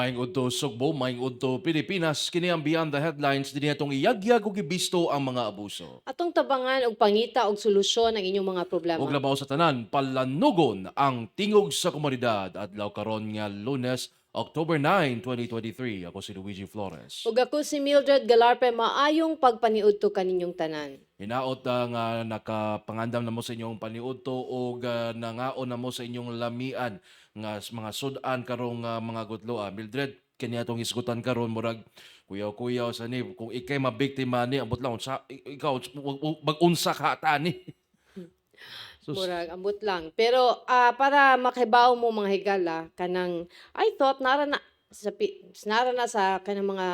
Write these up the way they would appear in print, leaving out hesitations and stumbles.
Maing udto Sugbo, maing udto Pilipinas, kini ang Beyond the Headlines dinhi atong iyagyag ug gibisto ang mga abuso. Atong tabangan og pangita og solusyon ang inyong mga Ug problema. labaw sa tanan, palanugon ang tingog sa komunidad adlaw karon nga Lunes, October 9, 2023. Ako si Luigi Flores. Ug ako si Mildred Galarpe, maayong pagpaniudto kaninyong tanan. Hinaot nga nakapangandam na mo sa inyong paniudto ug nangaon na mo sa inyong lamian nga mga sudan karong mga gutlo. Mildred, kanya atong isgutan karon murag kuyaw-kuyaw sa ni kung ikay mabiktima ni ambot lang sa ikaw mag-unsa ka tani. Sus. Murag ambot lang. Pero para makibaw mo mga higala kanang I thought nara na sa kanang mga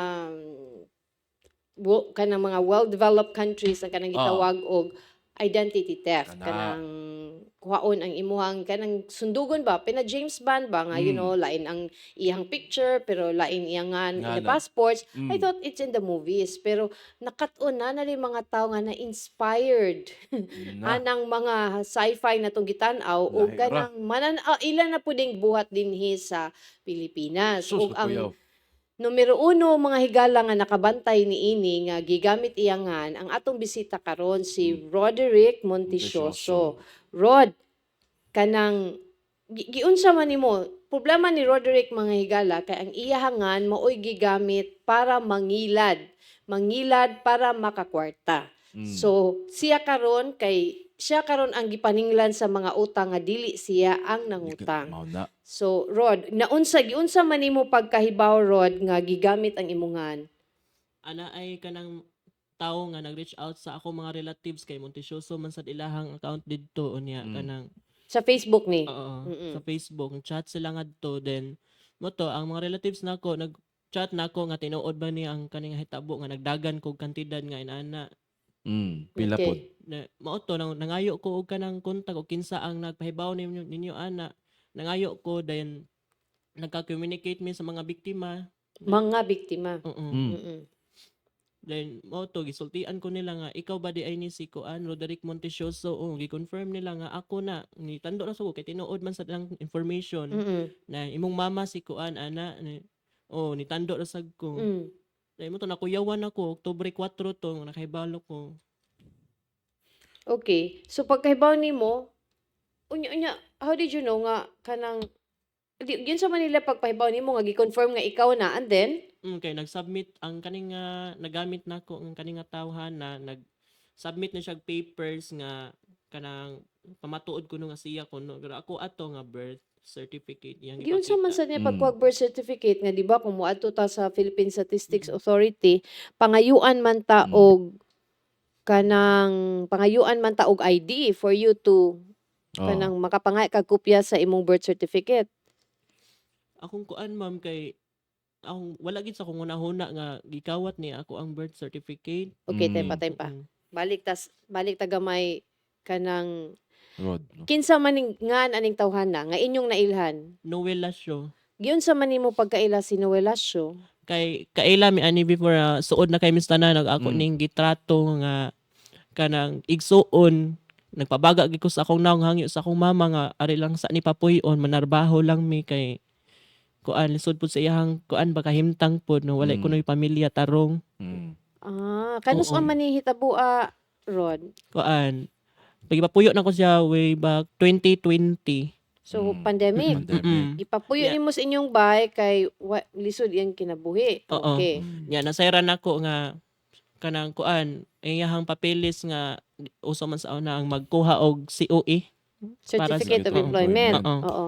kanang mga well-developed countries ang kanang gitawag og identity theft. Kana. Kanang kuhaon ang imuhang kanang sundugon ba pina James Bond ba nga you know lain ang iyang picture pero lain iyangan in the Ngana. passports. I Mm. thought it's in the movies pero nakat-on na rin mga tao nga na-inspired Na. anang mga sci-fi na tong gitan-aw o Lahi ra. kanang ilan na puding buhat dinhi sa Pilipinas Sus ug kuyaw. ang numero uno mga higala nga nakabantay niini nga gigamit iyangan ang atong bisita karon si Roderick Montisioso. Rod, kanang giunsa man nimo problema ni Roderick mga higala kay ang iyahangan maoy gigamit para mangilad para makakwarta. So siya karon ang gipaninglan sa mga utang nga dili siya ang nangutang. Mao na. So Rod, giunsa man nimo pagkahibaw Rod nga gigamit ang imungan? Ana ay kanang tao nga nag-reach out sa ako mga relatives kay Montisioso man sad ilahang account didto unya kanang Sa Facebook ni? sa Facebook chat sila ngadto then mo to ang mga relatives nako nag-chat nako nga tinuod ba ni ang kaning hitabo nga nagdagan kog kantidad nga inana Pila Okay. pod. na mao to nangayo ko og kanang kontak og kinsa ang nagpahibaw ninyo ana nangayo ko then nagka-communicate mi sa mga biktima Mga biktima. oo then mo to gisultian ko nila nga ikaw ba di ay ni si Kuan Roderick Montisioso gi-confirm nila nga ako na nitando na ko kay tinuod man sa lang information na imong mama si Kuan ana nitando ra sad ko dahil mo to nakuyawan ako Oktubre 4 to nakahibalo ko Okay. So pagkahibaw nimo, unya how did you know nga kanang yun sa Manila pagpahibaw nimo nga gi-confirm nga ikaw na and then kay nag-submit ang kaning nga nagamit nako ang kaning nga tawhan na nag-submit na siya og papers nga kanang pamatuod ko no nga siya kuno pero ako ato nga birth certificate yang yun sa man ipakita. sa niya pagkuha birth certificate nga di ba kung moadto ta sa Philippine Statistics Authority pangayuan man ta og ID for you to kanang makapangay kag kopya sa imong birth certificate. Akong kuan ma'am kay akong wala gid sa akong una-una nga gikawat ni ako ang birth certificate. Okay, time pa. Mm. Balik ta gamay kanang Rod. kinsa man ngan aning tawhana nga inyong nailhan. Noel Lasio. Giun sa man nimo pagkaila si Noelasio. Kay kaila mi ani before suod na kay Miss Tanan ako ning gitrato nga kanang igsuon nagpabaga gid ko sa akong naong hangyo sa akong mama nga ari lang sa ni papuy-on manarbaho lang mi kay kuan lisod pud sa iyang kuan baka himtang pud no wala kunoy pamilya tarong Kanus Oo. man ni hitabua Rod. kuan pagipapuyo na ko siya way back 2020. So pandemic. Ipapuyo Yeah. nimo sa inyong bahay kay lisod iyang kinabuhi. Oo. Okay. Nya nasayran nako nga kanang kuan iyahang papeles nga uso man sa una ang magkuha og COE. Certificate of Oo. Employment. Oo. Oo.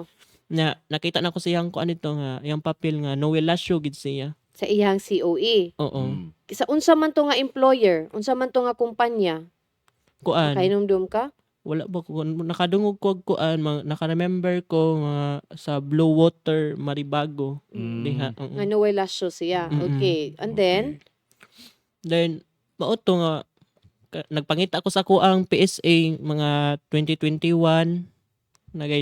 Na nakita na ko siyang kuan nito nga iyang papel nga Noel Lasio gid siya. Sa iyang COE. Oo. Sa unsa man to nga employer, unsa man to nga kumpanya, Kuan kainomdom ka? wala ba ko nakadungog ko og kuan naka-remember ko nga sa Blue Water Maribago diha. oo. Nga Noelasio siya. Okay. And then, Then mao to nga nagpangita ako sa kuang PSA mga 2021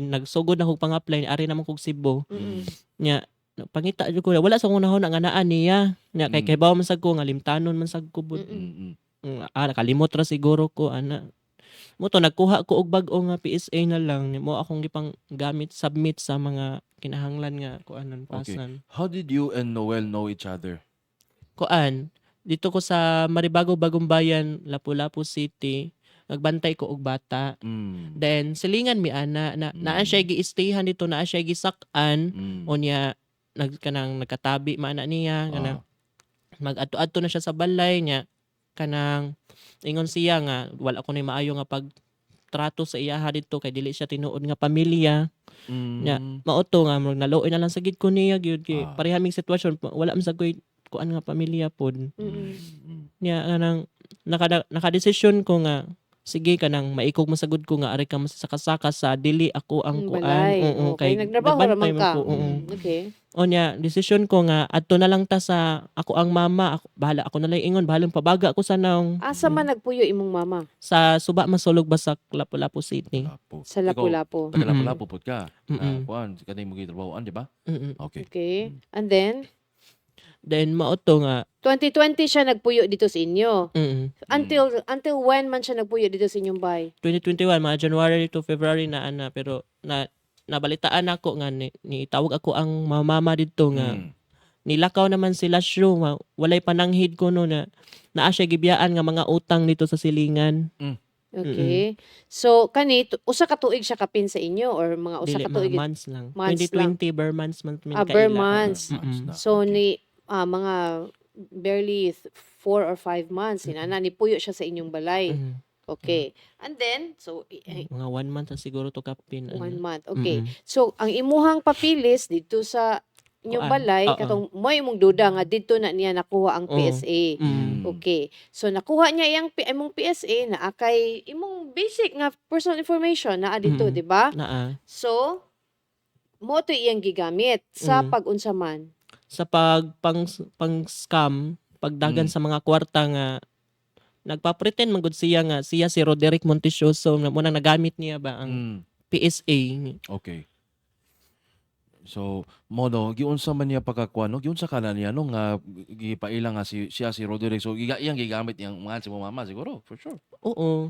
nagsugod na kog pang-apply ari naman kog Cebu. Nya pangita jud ko wala sa akong nahon nga naa niya. Nya kay kaybaw man sad ko nga limtanon man sad ko bud. Nakalimot ra siguro ko ana. mo to nagkuha ko og bag-o nga PSA na lang mo akong gipang gamit submit sa mga kinahanglan nga kuanan Okay. pasan. How did you and Noel know each other? Kuan dito ko sa Maribago Bagong Bayan, Lapu-Lapu City, nagbantay ko og bata. Mm. Then silingan mi ana naa siya gi-stayhan dito, naa siya gisak-an Mm. unya kanang nagkatabi man ana niya kanang Ah. mag-adto-adto na siya sa balay niya kanang ingon siya nga wala ko ni maayo nga pagtrato sa iyaha dito kay dili siya tinuod nga pamilya nya Mm. mao to nga murag naluoy na lang sa gid ko niya gyud kay Ah. parehaming sitwasyon wala man sa koy kuan nga pamilya pod Mm-mm. Mm. nya kanang nakadesisyon ko nga sige kanang maikog masagod ko nga ari ka masasaka sa dili ako ang kuan Balay. oo Okay, kay nagtrabaho nagbantay raman man ka. ko oo Okay. Onya, desisyon ko nga adto na lang ta sa ako ang mama, bahala ako na lang ingon, bahalang pabaga ako sa naong Asa man nagpuyo imong mama? sa Suba Masulog Basak, Lapu-Lapu City. Lapu. Sa Lapu-Lapu. Taga Lapu-Lapu pud ka. Mm-mm. Kuan, kanay mo gitrabahoan, di ba? Mm-mm. Okay. Okay. And then, Then mao to nga 2020 siya nagpuyo dito sa inyo. Until when man siya nagpuyo dito sa inyong bahay? 2021 mga January to February na ana pero nabalitaan ako nga ni tawag ako ang mama dito nga Mm. nilakaw naman sila show nga walay pananghid ko no na naa siya gibiyaan nga mga utang dito sa silingan. Okay. So, usa ka tuig siya kapin sa inyo or mga usa Dili ka mga tuig? months lang. Months 2020 ber months man min ber kaila. months. Mm-mm. So, mga barely 4 or 5 months. Sinana, nipuyo siya sa inyong balay. Mm. Okay. And then, so, Mga 1 month na siguro to kapin. 1 ano. month. Okay. Mm-mm. So, ang imuhang papilis dito sa inyong Kuan. balay, Oo. katong mo imong duda nga dito na niya nakuha ang Oo. PSA. Mm. Okay. So, nakuha niya imong PSA na akay imong basic nga personal information na dito, Mm. di ba? Naa. So, mo to iyang gigamit sa pag-unsa man. Sa pang-scam, pagdagan Mm. sa mga kwarta nga nagpa-pretend man gud siya nga siya si Roderick Montichoso na munang nagamit niya ba ang Mm. PSA. Okay. So, mono giunsa man niya pagkakuan no? Giunsa kana niya no nga gipaila nga siya si Roderick. So, iyang gigamit yang mga si mo mama siguro, for sure. Oo.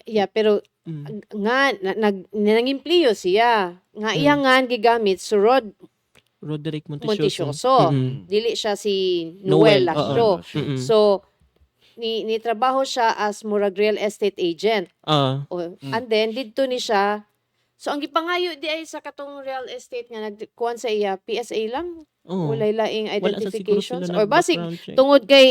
Yeah, pero Mm. nga nangimpliyo siya. Nga iya nga gigamit si Roderick Montichoso. Montichoso. Mm-mm. Dili siya si Noel, Noel oo. Lastro. Mm-mm. So, ni trabaho siya as murag real estate agent. And then dito ni siya. So ang gipangayo di ay sa katong real estate nga nagkuan sa iya PSA lang. Oo. Walay laing Wala sa siguro identifications sila or basig nag-background check. tungod kay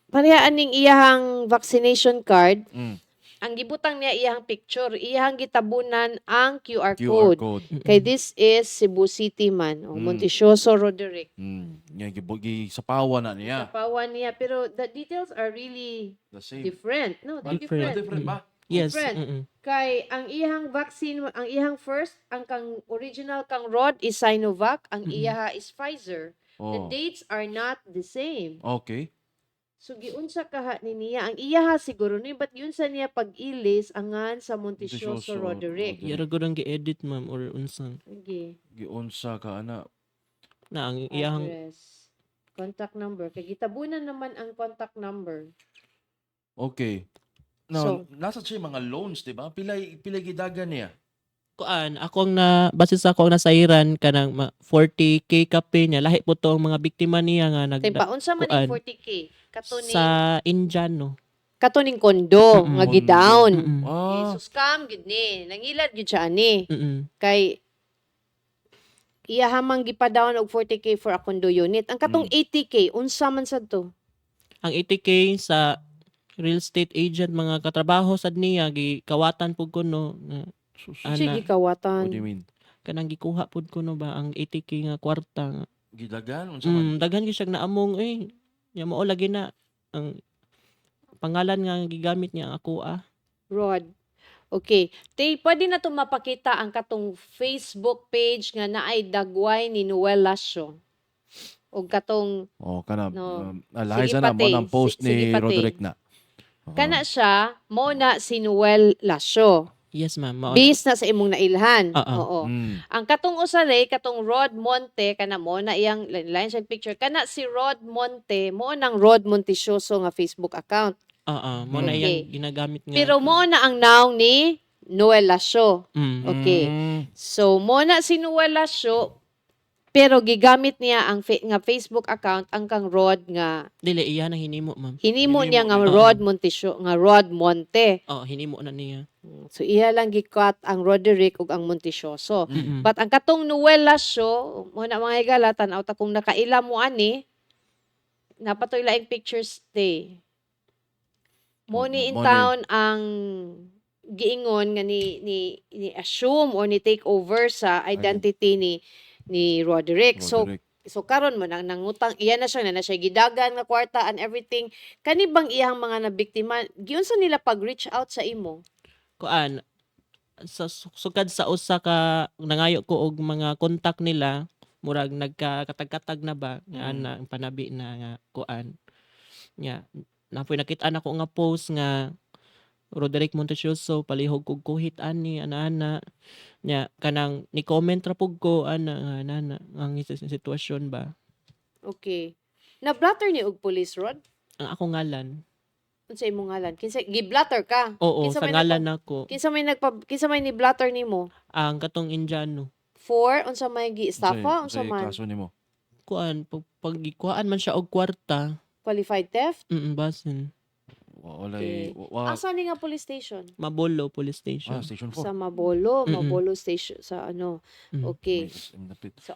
parehaan ning iyahang vaccination card. Mm. Ang gibutang niya iyahang picture, iyahang gitabunan ang QR QR code. code. Mm-mm. Kay this is Cebu City man, Montichoso Roderick. Nga sapawa na niya. Kapawan niya, pero the details are really The same. different. No, they're Different. different. Ba? Yes. Different. Mm-mm. Kay ang iyang vaccine, ang iyang first, ang kang original kang rod is Sinovac, ang iyaha is Pfizer. The Oh. dates are not the same. Okay. So giunsa kaha ni niya, ang iyaha siguro ni but yun sa niya pag-ilis angan sa Montichoso Montichoso Roderick. Yara gud ang gi-edit ma'am or unsan. Okay. Giunsa ka ana. Na ang iyang Address. Contact number. Kay gitabunan naman ang contact number. Okay. No, So- nasa siya mga loans, di ba? Pilay gidagan niya. kuan akong na base sa akong nasairan kanang 40k kape niya lahi po to ang mga biktima niya nga Tay paunsa man kuan. yung 40k? Katuning sa Indiano. katuning kondo Mm-mm. nga Kondo. gidown. Mm-mm. Ah. So scam gid ni. Nangilad gid siya ani. Mm-mm. Kay iya hamang gipa-down og 40k for a condo unit. Ang katong 80k unsa man sad to? Ang 80k sa real estate agent mga katrabaho sad niya gikawatan pud kuno nga Sige ana What kawatan. do you mean? kanang gikuha pud kuno ba ang 80k nga kwarta nga. Gidagan? Unsa man? Daghan gyud siya naamong nya mao lagi na ang pangalan nga gigamit niya ang ako Rod. Okay. Tay, pwede na to mapakita ang katong Facebook page nga naay dagway ni Noel Lasio. O katong Oh, kana No. lahi Sige sana mo pati. nang post Sige ni pati. Roderick na. kana siya mo na si Noel Lasio. Yes ma'am. Mao. Based na sa imong nailhan. Oo. Oo. Mm. Ang katong usalay, katong Rod Monte, kana mo na iyang line siya picture, kana si Rod Monte, mo nang Rod Montichoso nga Facebook account. Mo na Okay. iyang ginagamit nga. Pero mo na ang noun ni Noel Lasio. Mm. Okay. So mo na si Noel Lasio pero gigamit niya ang nga Facebook account ang kang Rod nga Dili iya na hinimo, ma'am. hinimo niya nga Hinimo Rod Rod Monte. Hinimo na niya. So iya lang gikat ang Roderick ug ang Montesyoso. Mm. But ang katong Noel Lasio, mo na mga higala tan-aw ta kung nakaila mo ani napatoy laing pictures day. Mo ni in Mo ni. town ang giingon nga ni assume or ni take over sa identity ni Roderick. Roderick. So karon mo nang nangutang iya na siya gidagan nga kwarta and everything. Kani bang iyang mga nabiktima giunsa nila pag reach out sa imo? Kuan sa sukad sa usa ka nangayo ko og mga contact nila, murag nagkakatag-katag na ba nga ana ang panabi na nga kuan. Nya napoy nakit-an ako nga post nga Roderick Montesyoso palihog kog kuhit ani ana-ana. Nya kanang ni comment ra pug ko ana ang sitwasyon ba. Okay. Na-blatter ni og police Rod? Ang ako ngalan. Unsa imong ngalan? Kinsa gi-blatter ka? Oo, Kinsa sa may ngalan nako. Kinsa may ni blatter nimo? Ang katong Indiano. For unsa may gi-estafa unsa Unsay man? kaso nimo? Kuan pag gikuhaan man siya og kwarta. Qualified theft? Basin. Walay Okay. wa Asa ni nga police station? Mabolo Police Station. station 4. Sa Mabolo, Mm-mm. Mabolo station sa ano. Mm. Okay. So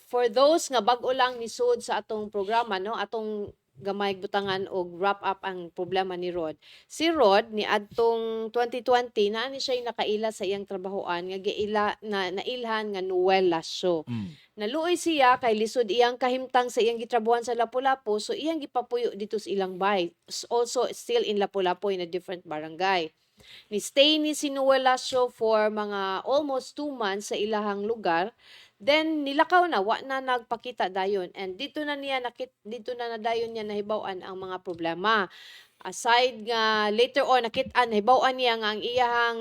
for those nga bag-o lang ni sud sa atong programa no, atong gamay butangan og wrap up ang problema ni Rod. Si Rod ni adtong 2020 na ni siya nakaila sa iyang trabahoan nga giila na nailhan nga Noel Lasio. Naluoy siya kay lisod iyang kahimtang sa iyang gitrabuhan sa Lapu-Lapu so iyang gipapuyo dito sa ilang bay. Also still in Lapu-Lapu in a different barangay. Ni stay ni si Noel Lasio for mga almost 2 months sa ilahang lugar. Then nilakaw na wa na nagpakita dayon and dito na nadayon niya nahibaw-an ang mga problema. Aside nga later on nakit-an nahibaw-an niya nga ang iyang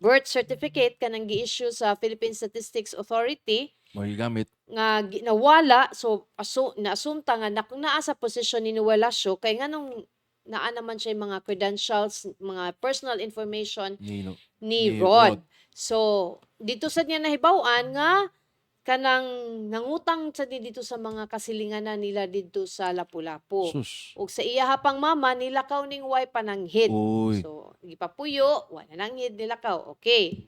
birth certificate kanang gi-issue sa Philippine Statistics Authority Magigamit. nga nawala so naasumta nga naa sa posisyon ni Noel Lasio kay nganong naa naman siya yung mga credentials, mga personal information Ni ni ni Rod. Rod. So dito sad niya nahibaw-an nga kanang nangutang sa dito sa mga kasilinganan nila dito sa Lapu-Lapu. Sus. Ug sa iya hapang mama nilakaw ning way pananghid. Uy. So gipapuyo, wala nanghid nilakaw. Okay.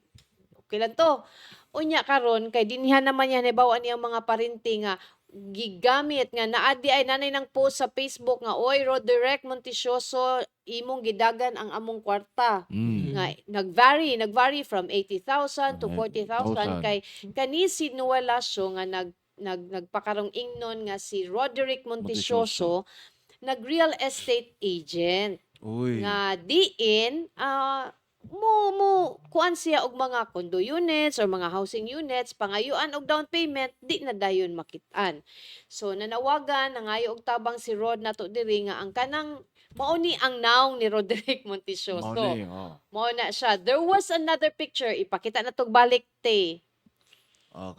Okay lang to. Unya karon kay dinhihan naman yan hibaw-an niyang mga parinti nga gigamit nga naadi ay nanay ng post sa Facebook nga oy Roderick Montesyoso imong gidagan ang among kwarta nga nagvary from 80,000 to 40,000 kay kani si Noel Lasio nga nagpakarong ingnon nga si Roderick Montesyoso nag real estate agent Uy. nga diin mo kuan siya og mga condo units or mga housing units pangayuan og down payment di na dayon makit-an. So nanawagan nangayo og tabang si Rod nato diri nga ang kanang mao ni ang naong ni Roderick Montesyoso. Morning. Mao na siya. There was another picture ipakita na tog balik te.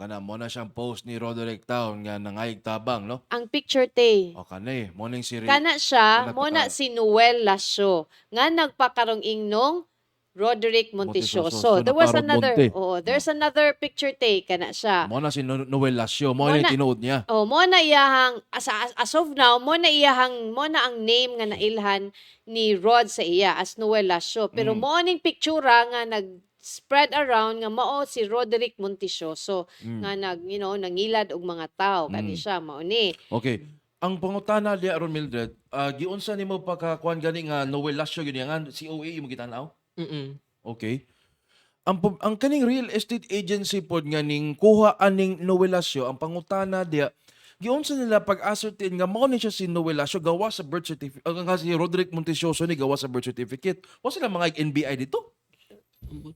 Kana mo na siyang post ni Roderick Town nga nangayig tabang, no? Ang picture te. Kani, morning si Kana siya, Kana mo na si Noel Lasio nga nagpakarong ingnog Roderick Montesyoso. Montesyoso. There was Naparod another, Monte. there's another picture take kana siya. Mo na si Noel Lasio, mo Mo na na- tinuod niya. Mo na iyahang as of now, mo na ang name nga nailhan ni Rod sa iya as Noel Lasio. Pero mo ning pictura nga nag-spread around nga mao si Roderick Montesyoso nga nangilad og mga tao kani siya mao ni. Okay. Ang pangutana diya aron Mildred, giunsa nimo pagkakuan gani nga Noel Lasio yun nga COA imo gitanaw? Okay. Ang kaning real estate agency pod nga ning kuha aning Noel Lasio, ang pangutana diya giunsa nila pag-ascertain nga mao ni siya si Noel Lasio gawa sa birth certificate, nga si Roderick Montesyoso ni gawa sa birth certificate. Wa sila mga NBI dito?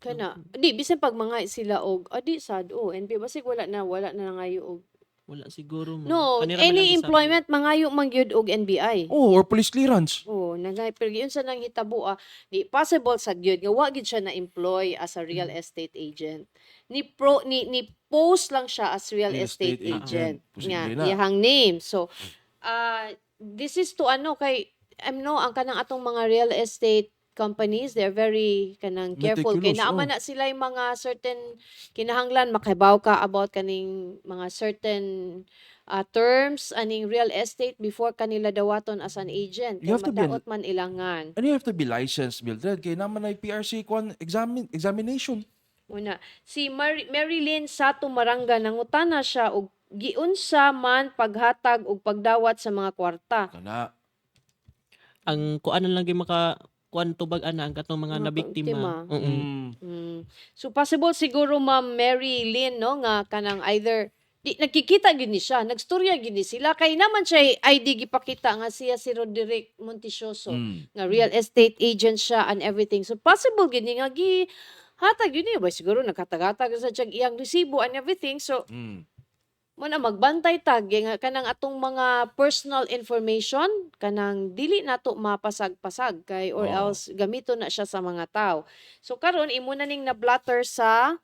Kana di bisan pag mga sila og adi sad NB basig wala na nangayo og Wala siguro mo. no Kanira man lang any gisabi. employment mangayo man gyud og NBI. Or police clearance. Nagay pero yun sa nang hitabo di possible sad gyud nga wa gyud siya na employ as a real estate agent. Ni post lang siya as real estate agent. Posible Nga na. iyahang name. So this is to kay know ang kanang atong mga real estate companies, they're very kanang careful kay Meticulous, naama na sila yung mga certain kinahanglan makahibaw ka about kaning mga certain terms aning real estate before kanila dawaton as an agent You kay have to be madaot man ilangan. And you have to be licensed, Mildred. Kaya naman ay PRC examination. Una, si Marilyn Sato Maranga nangutana siya og giunsa man paghatag og pagdawat sa mga kwarta. Kana. Ang kuan lang gyud maka kuan tubag ana ang katong mga Mga nabiktima. biktima. Mm. So possible siguro Ma'am Mary Lynn no nga kanang either di nakikita gid ni siya, nagstorya gid ni sila kay naman siya ID gipakita nga siya si Roderick Montichoso nga real estate agent siya and everything. So possible gid ni nga hatag yun ba siguro nagkatag-hatag sa tiyang iyang resibo and everything. So Mm. mo na magbantay tag nga kanang atong mga personal information kanang dili nato mapasag-pasag kay or Oo. else gamito na siya sa mga tao. So karon imo na ning na-blatter sa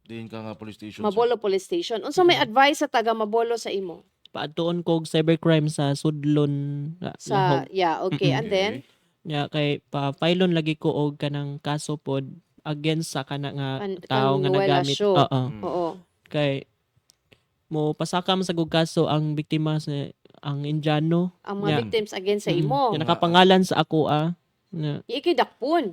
Diin ka nga police station. Mabolo Police Station. Unsa may advice sa taga Mabolo sa imo? Paadtuon ko og cybercrime sa Sudlon Sa okay. And then kay pa-filon lagi ko og kanang kaso pod against sa kana nga tao kang nga nagamit. Noelasyo. Oo. oo. Kay mo pasakam sa gug kaso ang biktima sa ang Indiano Ang mga Yeah. victims against sa imo. nga nakapangalan sa ako na Ikay dakpon.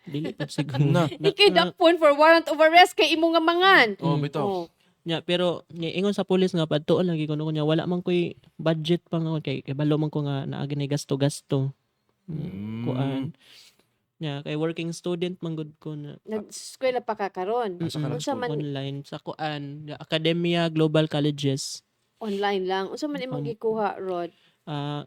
dili pa siguro Na. Ikay dakpon for warrant of arrest kay imo nga mangan. Oh, bitaw. Oh. nya pero ni ingon sa pulis nga padtuon lagi ko niya wala man koy budget pa nga kay balo man ko nga naa gani gasto-gasto. Kuan. Nya kay working student man gud ko na Nag-eskwela pa ka karon. Asa ka Unsa man online sa kuan Academia Global Colleges. online lang. Unsa man imong gikuha, Rod?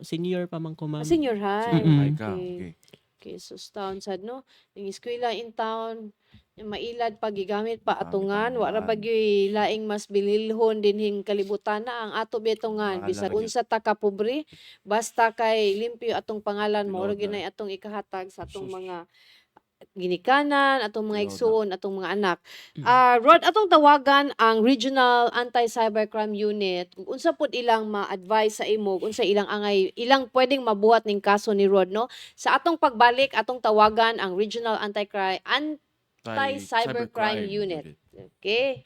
Senior pa man ko ma'am. Senior high. Ay ka. Okay. Okay. Okay, so town sad no. Ning eskwela in town yung mailad pa gigamit pa atungan wa ra bagyoy laing mas bililhon dinhing kalibutan na ang ato betongan Bahala bisan ra gyud. unsa ta ka pobre basta kay limpyo atong pangalan mo ora Tinuod na. ginay atong ikahatag sa atong Sus. mga ginikanan, atong mga Tinuod na. igsuon, atong mga anak. Rod, atong tawagan ang Regional Anti-Cybercrime Unit. Kung unsa pod ilang ma-advise sa imo, kung unsa ilang angay, ilang pwedeng mabuhat ning kaso ni Rod, no? Sa atong pagbalik, atong tawagan ang Regional Anti-Cybercrime Unit. Okay?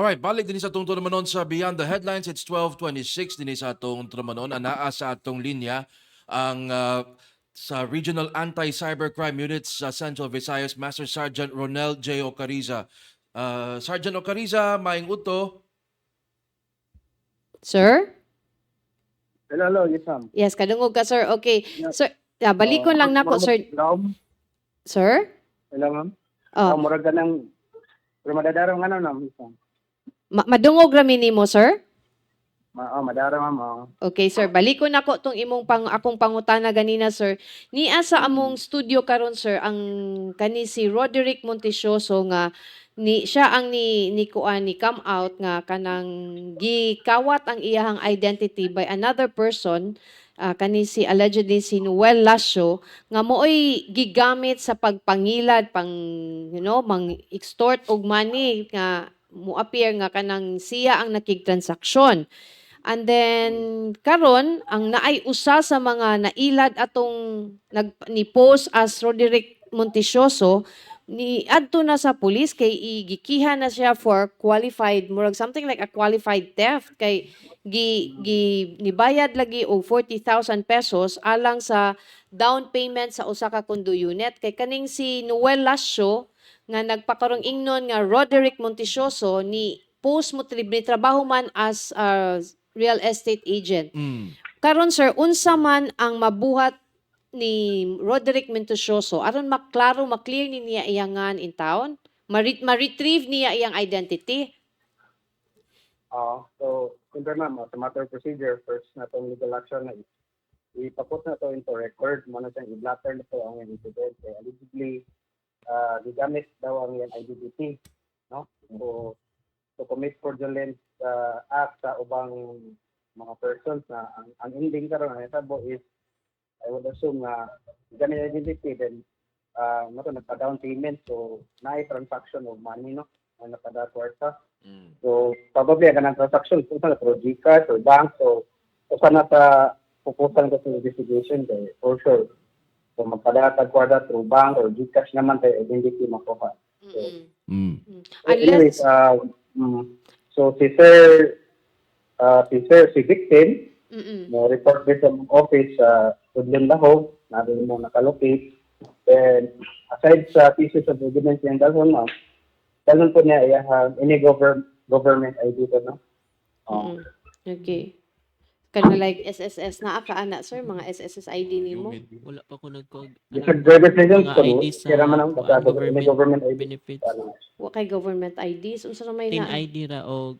Alright, balik din sa atong turmanon sa Beyond the Headlines. It's 12:26 din sa atong turmanon. Anaa sa atong linya ang sa Regional Anti-Cybercrime Unit sa Central Visayas, Master Sergeant Ronel J. Ocariza. Sergeant Ocariza, maing uto. Sir? Hello, yes, ma'am. Yes, kadungog ka, sir. Okay. Yeah. Sir, balikon lang nako, sir. Hello, Sir? ma'am. Oh, Murag ka ng, pero madadarang ano, ma'am. madungog rami nimo, sir? Madarang, ma'am. Okay, sir. Balikon nako tong akong pangutana ganina, sir. Niya sa among studio karon, sir, ang kani si Roderick Montisioso nga siya ang ni kuan ni come out nga kanang gikawat ang iyahang identity by another person, kani si allegedly si Noel Lasio nga mooy gigamit sa pagpangilad mang extort og money nga mo appear nga kanang siya ang nakigtransaksyon. And then karon ang naay usa sa mga nailad atong ni post as Roderick Montisioso ni adto na sa pulis kay igikihan na siya for qualified murag something like a qualified theft kay nibayad lagi og 40,000 pesos alang sa down payment sa usa ka condo unit kay kaning si Noel Lasio nga nagpakarong ingnon nga Roderick Montisioso ni post mo trabaho man as a real estate agent. Karon sir, unsa man ang mabuhat ni Roderick Montisioso aron maklear ni niya iyangan in town? Ma-retrieve niya iyang identity? So, siyempre, ma'am, as a matter of procedure, first na itong legal action na ipaput na ito into record, muna siyang i-blatter na ito ang incident. Kaya allegedly, gigamit daw ang iyang identity, no? So, to commit fraudulent act sa ubang mga persons na ang ending karon ang natabo is I would assume na gamit ang identity then nagpa-down payment so naay transaction of money no ang napada-kwarta. So probably ang transaction kung sa through GCash or bank so sana sa pupusan ko sa investigation kay for sure so magpada-kwarta through bank or GCash naman kay identity makuha. So, anyways, so si victim, mo report this sa office sa Tudlin Lahog, natin mo nakalocate. Then, aside sa pieces of evidence yung dalon po niya any government ID ko, no? Okay. Kana like SSS na aka ana sir, mga SSS ID nimo? Wala pa ko Sa driver's license mga ko, ID sa kaya naman ang any government ID. benefits. Wa kay government IDs unsa na may Tin na? ID ra o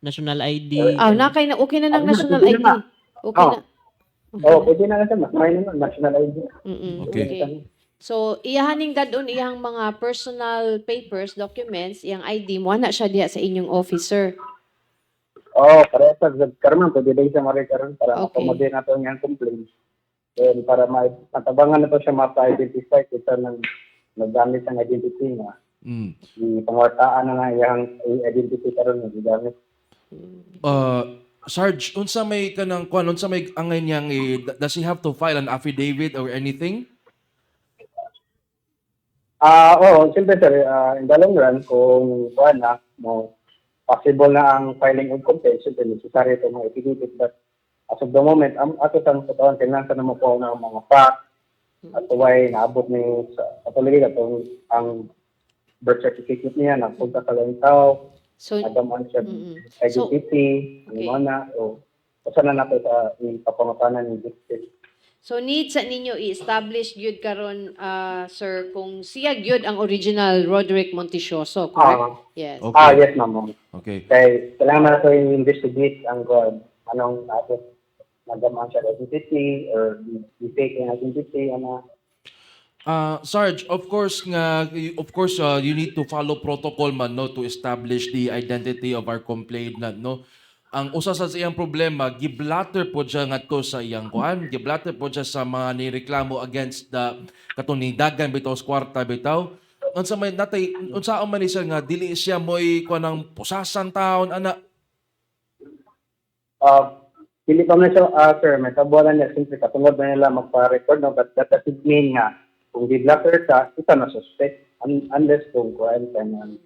national ID. Na kay na okay na ng Ah, national pwede ID. na. Okay na. Pwede na kasi mas may naman national ID. Okay. So, iyahaning gadon iyang mga personal papers, documents, iyang ID mo na siya diha sa inyong officer. Parehas sa karman, pwede din siya marikaroon para Okay. accommodate na ito niyang complaint. Then, para matabangan na ito siya mapa-identify kita ng naggamit ng identity niya. Pangwartaan na nga iyang identity karon nga gigamit. Sarge, unsa may angay niyang does he have to file an affidavit or anything? Siyempre sir, in the long run, kung buwan na, possible na ang filing of complaint, siyempre necessary ito mga affidavit. But as of the moment, ato sa katawan, kailangan na mo po ng mga facts at why naabot ni sa patuloy na ang birth certificate niya, nagpunta sa lang tao, So, nagaman siya So, identity, okay. na, o sana natin sa ipapangatanan ni victim. So need sa ninyo i-establish gyud karon sir kung siya gyud ang original Roderick Montisioso, correct? Yes. Okay. Yes, ma'am. Okay. Kaya kailangan na ito i-investigate ang anong natin nagaman siya identity or fake ang identity, Sarge, of course you need to follow protocol man no to establish the identity of our complainant no. Ang usa sa iyang problema, giblatter po siya ngadto sa iyang kuan, giblatter po siya sa mga nireklamo against the katong dagan bitaw sa kwarta bitaw. Unsa man ni siya nga dili siya moy kuan ng pusasan taon ana. Pili pa man siya, sir, may tabualan niya, simple katungod na nila magpa-record, no? But that doesn't mean nga, kung di-blocker ka, isa na suspect, unless kung kuhaan ka ng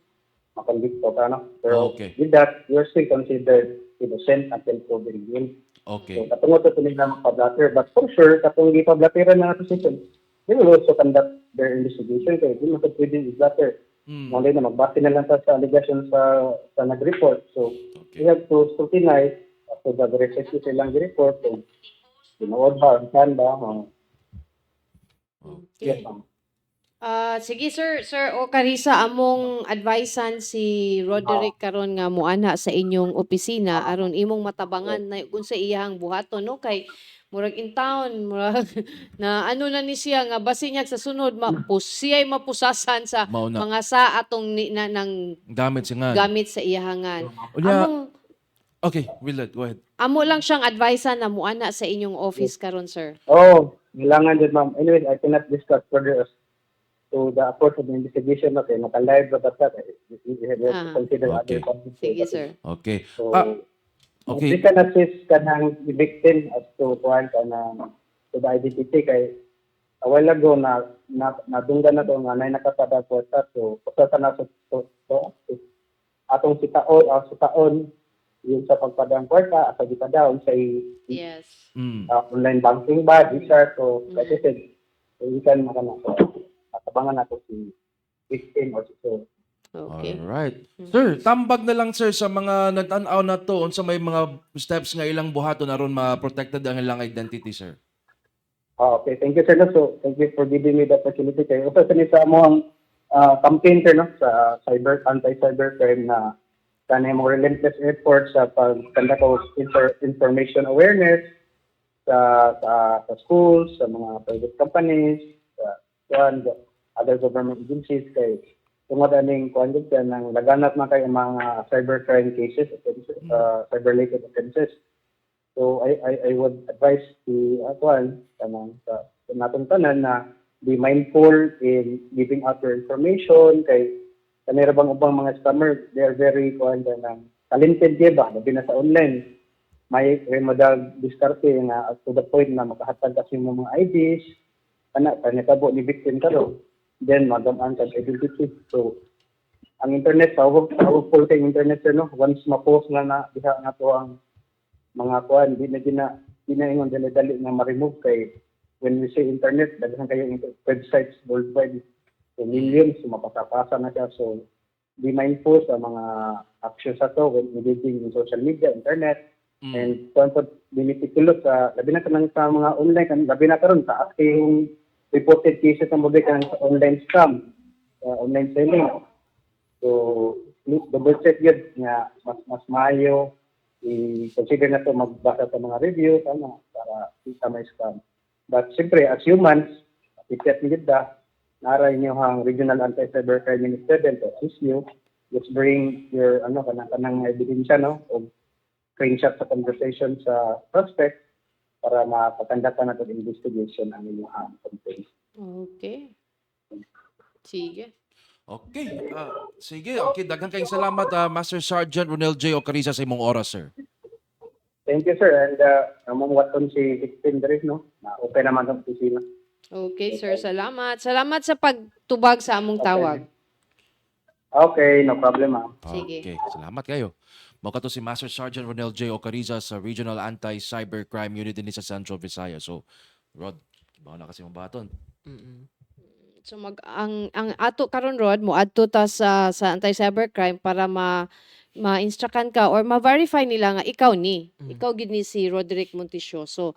makondikto ka, no? Pero Okay. with that, you're still considered innocent until proven guilty. So, Okay. katungod ito nila magpa-blatter. But for sure, katong ipa-blatteran na position, they will also conduct their investigation kaya hindi mo ito pwedeng i-blatter. Mm. Malay na magbase na lang ta sa allegation sa nag-report. So, Okay. we have to scrutinize after the verification silang report kung tinuod ba, saan ba. Yes, ma'am. Sige Sir Ocarisa, among advisean si Roderick karon nga muana sa inyong opisina aron imong matabangan na kung sa iyang buhaton no kay murag in town murag na ano na ni siya nga basin niya sa sunod siya'y mapusasan sa Mauna. mga sa atong nang Gamit singan. gamit sa iyahangan. Unya, Among okay, Willard, go ahead. amo lang siyang advisean na muana sa inyong office karon sir. Oh, kailangan din, ma'am. Anyway, I cannot discuss further as to the approach of the investigation. Okay, naka-live ba that? We have to consider Okay. other parties. Sige sir. Okay. So, Okay. we can assist ka ng victim as to kuhan ka na to the identity kay a while ago nadunggan na to nga nay nakapada ko so pasasa na so atong sitaon yung sa pagpadang kwarta at pagpadaan sa Yes. Mm. online banking ba visa so kasi said we can makana so atabangan nato si victim or so. Okay. Alright. Sir, tambag na lang sir sa mga nagtanaw na to unsa may mga steps nga ilang buhaton aron ma-protected ang ilang identity, sir. Okay, thank you sir. No? So, thank you for giving me the opportunity. Kaya usa sa mo ang campaign sir no sa anti-cyber crime na kanay mo relentless effort sa pagkanda ko information awareness sa schools, sa mga private companies, sa other government agencies kay tungod aning kuan gid nang laganap man kay mga cybercrime cases, cyber-related offenses. So I would advise the kanang sa natong tanan na be mindful in giving out your information kay kanira bang ubang mga scammer, they are very kanang talented gyud ba labi na sa online. May remodag diskarte na to the point na makahatag kasi mo mga IDs kana tabo ni victim karo then magamaan ka identity. So ang internet powerful kay internet sir no once ma-post na diha nga to ang mga kuan di na ingon dali-dali nga ma-remove kay when we say internet daghan kayo websites worldwide so millions mapasapasa na siya so be mindful sa mga actions sa to when engaging in social media internet and constant binitikulot sa labi na kanang sa mga online kan labi na karon sa yung reported cases ng mga kanang sa online scam online selling so double check yun nga mas maayo i-consider na to magbasa sa mga review para kita may scam. But siyempre, as humans, ipiat ni Gida, naray niyo ang Regional Anti-Cybercrime Unit 7 to assist you, which bring your kanang ebidensya no o screenshot sa conversation sa suspect para mapatandatan natin investigation ang inyong complaint. Okay. Sige. Okay. Sige, okay. Daghang kayong salamat, Master Sergeant Ronel J. Ocarisa sa imong oras, sir. Thank you, sir. And among waton si victim diri no, na okay naman ang opisina. Okay, sir. Salamat. Salamat sa pagtubag sa among tawag. Okay, no problem, ma'am. Sige. Okay, salamat kayo. Mao kato si Master Sergeant Ronel J. Ocarisa sa Regional Anti-Cybercrime Unit din sa Central Visayas. So, Rod, bawa na kasi mong baton. Mm-mm. So ang ato karon Rod mo adto ta sa anti-cybercrime para ma-instructan ka or ma-verify nila nga ikaw ni. Ikaw gid ni si Roderick Montisioso.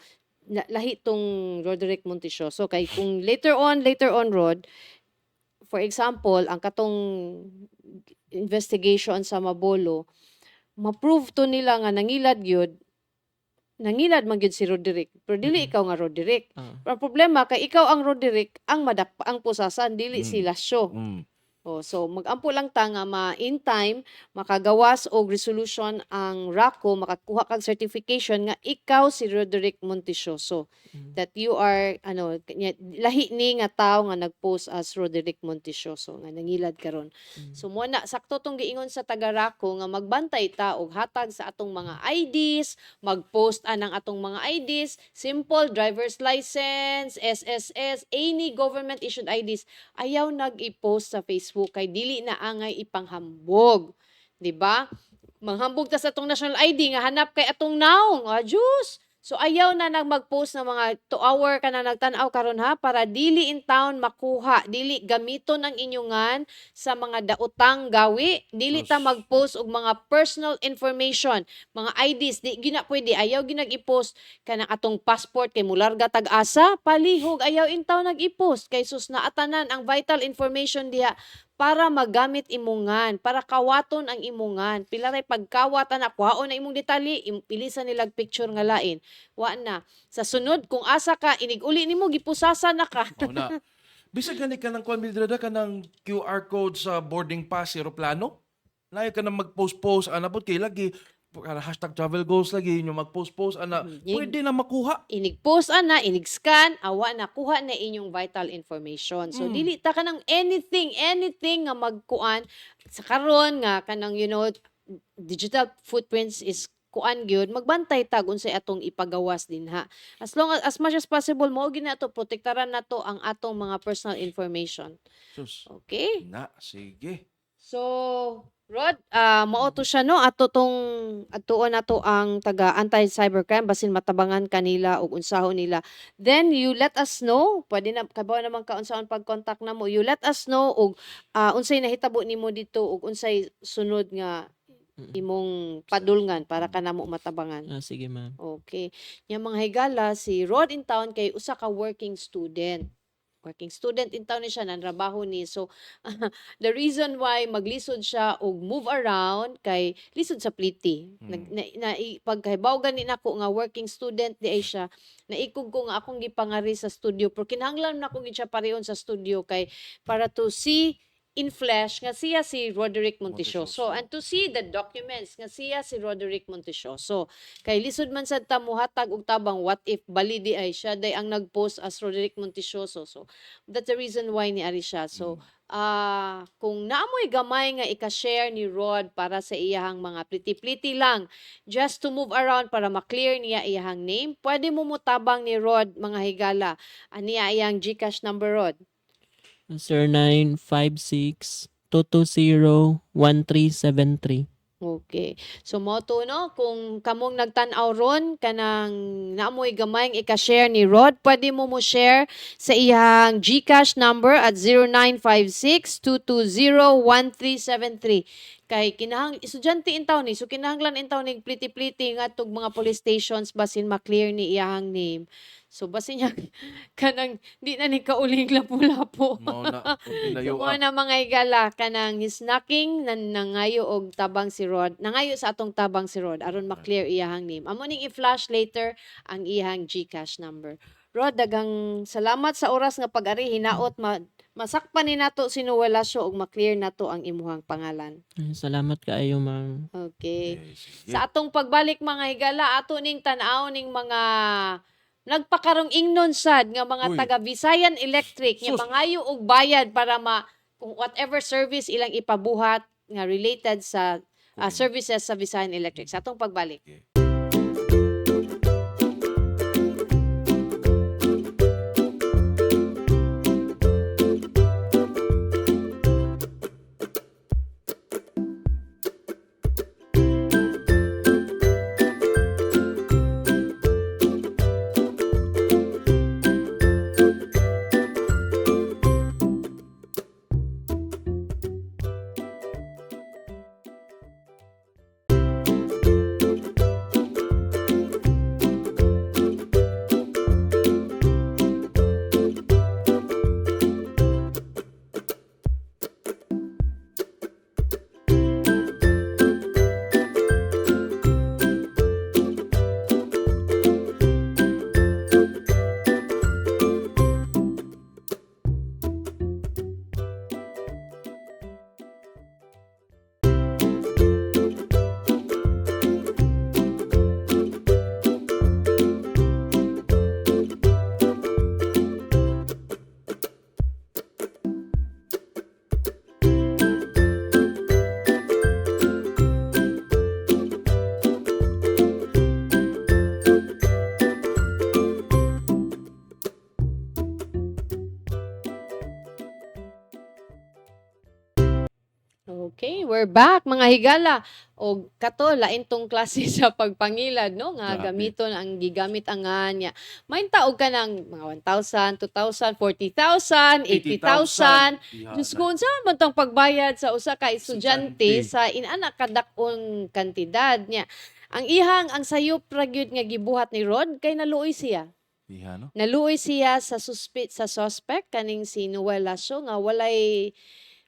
Lahi tong Roderick Montisioso kay kung later on Rod, for example, ang katong investigation sa Mabolo, ma-prove to nila nga nangilad man gyud si Roderick. Pero dili ikaw nga Roderick. Ang problema kay ikaw ang Roderick ang madakpa ang pusasan dili si Lasyo. So mag-ampo lang ta nga in time makagawas og resolution ang RACO makakuha kag certification nga ikaw si Roderick Montisioso that you are lahi ni nga tawo nga nagpost as Roderick Montisioso nga nangilad karon. So mo na sakto tong giingon sa taga RACO nga magbantay ta og hatag sa atong mga IDs, mag-post anang atong mga IDs, simple driver's license, SSS, any government issued IDs ayaw nag-i-post sa Facebook Facebook kay dili na angay ipanghambog, di ba? Manghambog ta sa atong national ID nga hanap kay atong naong. Diyos! So ayaw na nag mag-post ng mga 2 hour ka na nagtan-aw karon ha para dili in town makuha, dili gamiton ang inyongan sa mga daotang gawi, dili ta Sus. mag-post og mga personal information, mga IDs, di gina pwede, ayaw ginag i-post kanang atong passport kay mularga tag-asa, palihog ayaw in town nag-i-post kay sus na atanan ang vital information diha para magamit imungan, para kawaton ang imungan. Pila ray pagkawatan na kuhaon na imong detalye, pilisan nilag picture nga lain. Wa na. Sa sunod kung asa ka inig-uli nimo gipusasa na ka. Mao na. Bisag gani ka ng kuan Mildred ka ng QR code sa boarding pass eroplano. Layo ka na mag-post-post ana pod kay lagi hashtag travel goals lagi inyo mag-post-post ana. Pwede na makuha. Inig-post ana, inig-scan, awa na kuha na inyong vital information. So dili ta kanang anything nga magkuan sa karon nga kanang digital footprints is kuan gyud magbantay tag unsay atong ipagawas din ha. As long as much as possible mao gid nato protektaran nato ang atong mga personal information. Sus. Okay? Na, sige. So, Rod, mao to siya no atuon nato ang taga anti-cybercrime basin matabangan kanila og unsahon nila. Then you let us know, pwede na kabaw naman ka unsahon pag-contact namo. You let us know og unsay nahitabo nimo dito og unsay sunod nga imong padulngan para ka namo matabangan. Sige ma'am. Okay. Yang mga higala si Rod in town kay usa ka working student. Working student in town ni siya nanrabaho ni. So the reason why maglisod siya og move around kay lisod sa pliti. Pagkahibaw gani nako nga working student di ay siya. Naikog ko nga akong gipangari sa studio pero kinahanglan nako gid siya pareon sa studio kay para to see in flesh nga siya si Roderick Montichoso and to see the documents nga siya si Roderick Montichoso. Kay lisod man sad ta muhatag og tabang what if bali di ay siya day ang nag-post as Roderick Montichoso. So that's the reason why ni ari siya. So kung naamoy gamay nga ika-share ni Rod para sa iyahang mga pliti-pliti lang just to move around para ma-clear niya iyahang name, pwede mo mutabang ni Rod mga higala. Aniya iyang GCash number Rod. 0956-220-1373. Okay. So mo to no, kung kamong nagtan-aw ron kanang naamoy gamay nga ika-share ni Rod, pwede mo share sa iyang GCash number at 0956-220-1373. Kay kinahang estudyante in town ni, so kinahanglan in town ning pliti-pliti nga tug mga police stations basin ma-clear ni iyang name. So basin niya kanang di na ni kauling lapu-lapu. Mao na. Pinayo Kuha na mga igala kanang his knocking nangayo og tabang si Rod. Nangayo sa atong tabang si Rod aron ma-clear iyahang name. Amo ning i-flash later ang iyahang GCash number. Rod, dagang salamat sa oras nga pag-ari hinaot masakpan ni nato sinuwelasyo og ma-clear nato ang imuhang pangalan. Salamat kaayo ma'am. Okay. sige. Sa atong pagbalik mga higala ato ning tan-aw ning mga nagpakarong ingnon sad nga mga Uy. taga Visayan Electric nga Sus. mangayo og bayad para kung whatever service ilang ipabuhat nga related sa services sa Visayan Electric. Sa atong pagbalik. Okay. Okay, we're back mga higala. O kato lain tong klase sa pagpangilad no nga Grabe. gamiton ang gigamit ang nga. May taog ka ng mga 1,000, 2,000, 40,000, 80,000. Diyos ko, unsa man tong pagbayad sa usa ka estudyante Estudyante. sa inana kadakong kantidad niya. Ang sayop ra gyud nga gibuhat ni Rod kay naluoy siya. Diha, no? Naluoy siya sa suspect kaning si Noel Lasso nga walay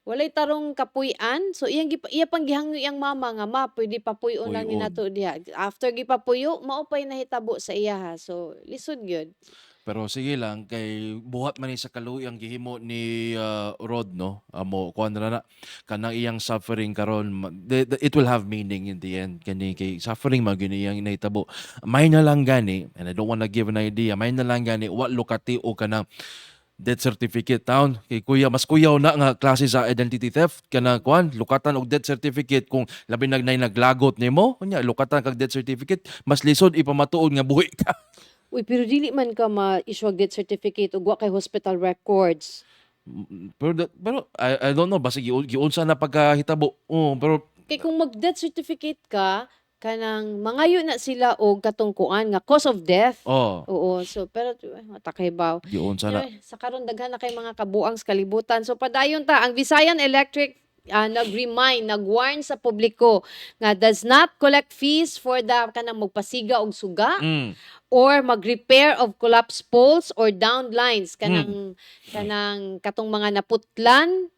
tarong kapuy-an. So iya pang gihangyo iyang mama nga ma pwede papuy-on lang ni Puy-on. nato diha. After gipapuyo mao pay nahitabo sa iya ha. So lisod gyud. Pero sige lang kay buhat man ni sa kaluoy ang gihimo ni Rod, no, amo kuan ra na kanang iyang suffering karon it will have meaning in the end kani kay suffering man gyud iyang nahitabo. May na lang gani, and I don't wanna give an idea, may na lang gani wa lukati o kanang death certificate town kay kuya mas kuyaw na nga klase sa identity theft kana kuan lukatan og death certificate kung labi naglagot nimo unya lukatan kag death certificate mas lisod ipamatuod nga buhi ka. Uy, pero dili man ka ma-issue og death certificate ug wa kay hospital records. Pero I don't know basta giunsa na pagkahitabo. Pero Kay kung mag-death certificate ka, kanang mangayo na sila og katungkuan nga cause of death. Oo, so pero matakibaw. giunsa na. Anyway, sa karon daghan na kay mga kabuang sa kalibutan. So padayon ta ang Visayan Electric nag-warn sa publiko nga does not collect fees for the kanang magpasiga og suga or mag-repair of collapsed poles or downed lines kanang katong mga naputlan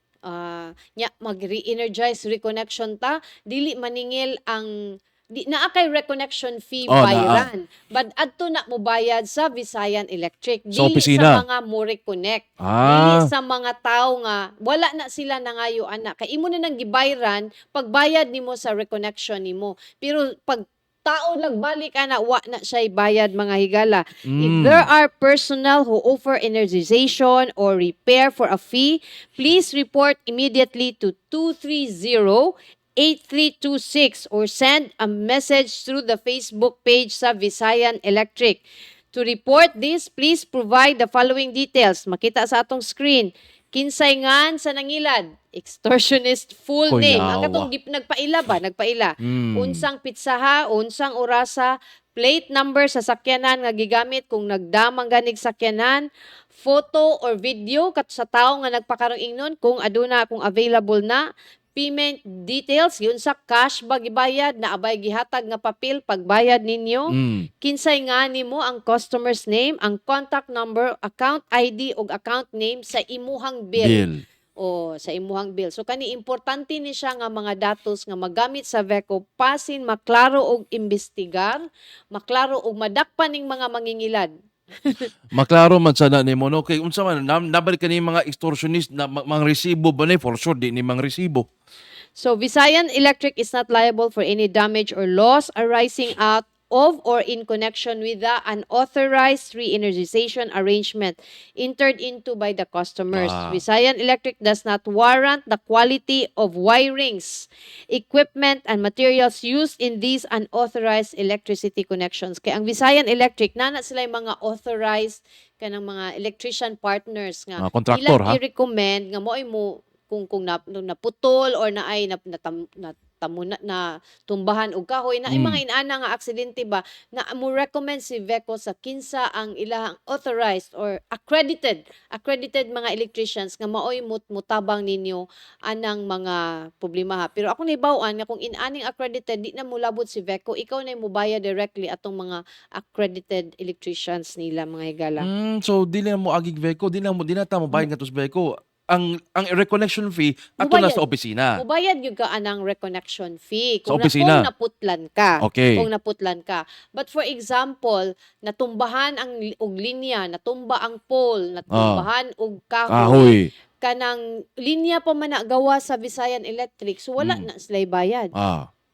nya mag-re-energize reconnection ta dili maningil ang di naa kay reconnection fee Oh, naa. bayaran but adto na mo bayad sa Visayan Electric Sa dili opisina. sa mga mo reconnect dili Ah, sa mga tao nga wala na sila nangayo ana kay imo na nang gibayran pagbayad nimo sa reconnection nimo pero pag tao nagbalik ana wa na siya bayad mga higala. If there are personnel who offer energization or repair for a fee, please report immediately to 230-8326 or send a message through the Facebook page sa Visayan Electric. To report this, please provide the following details. Makita sa atong screen. Kinsayngan sa nangilad. Extortionist full name. Ang katong nagpaila ba? Nagpaila. Unsang pitsaha, unsang orasa, plate number sa sakyanan nga gigamit kung nagdamang ganig sakyanan, photo or video kat sa tao nga nagpakarong ingnon kung aduna kung available na, payment details, yun sa cash ba gibayad na abay gihatag nga papel pagbayad ninyo. Kinsay nga nimo ang customer's name, ang contact number, account ID ug account name sa imuhang bill. O sa imuhang bill. So kani importante ni siya nga mga datos nga magamit sa VECO pasin maklaro og imbestigar, maklaro og madakpan ning mga mangingilad. Maklaro man sana nimo no kay unsa man nabalik kani mga extortionist na mga resibo ba ni for sure di ni mga resibo. So, Visayan Electric is not liable for any damage or loss arising out of or in connection with the unauthorized re-energization arrangement entered into by the customers. Visayan Electric does not warrant the quality of wirings, equipment, and materials used in these unauthorized electricity connections. Kaya ang Visayan Electric, nana sila yung mga authorized kanang mga electrician partners nga. Mga kontraktor, ha? I-recommend nga mo ay mo kung naputol or na tumbahan og kahoy na ay mga inaana nga aksidente ba na mo recommend si VECO sa kinsa ang ilahang authorized or accredited mga electricians nga maoy mutabang ninyo anang mga problema ha. Pero ako nibaw-an nga kung inaning accredited di na mo labot si VECO ikaw na mo bayad directly atong mga accredited electricians nila mga higala. So dili na mo agig VECO, di na ta mo bayad ngadto sa VECO. Ang reconnection fee ato na Mubayad. sa opisina. Mubayad yung ka anang reconnection fee. Sa Kung opisina. kung naputlan ka. Okay. Kung naputlan ka. But for example, natumbahan ang og linya, natumba ang pole, natumbahan og kahoy, kanang linya pa man na gawa sa Visayan Electric. So wala na sila bayad.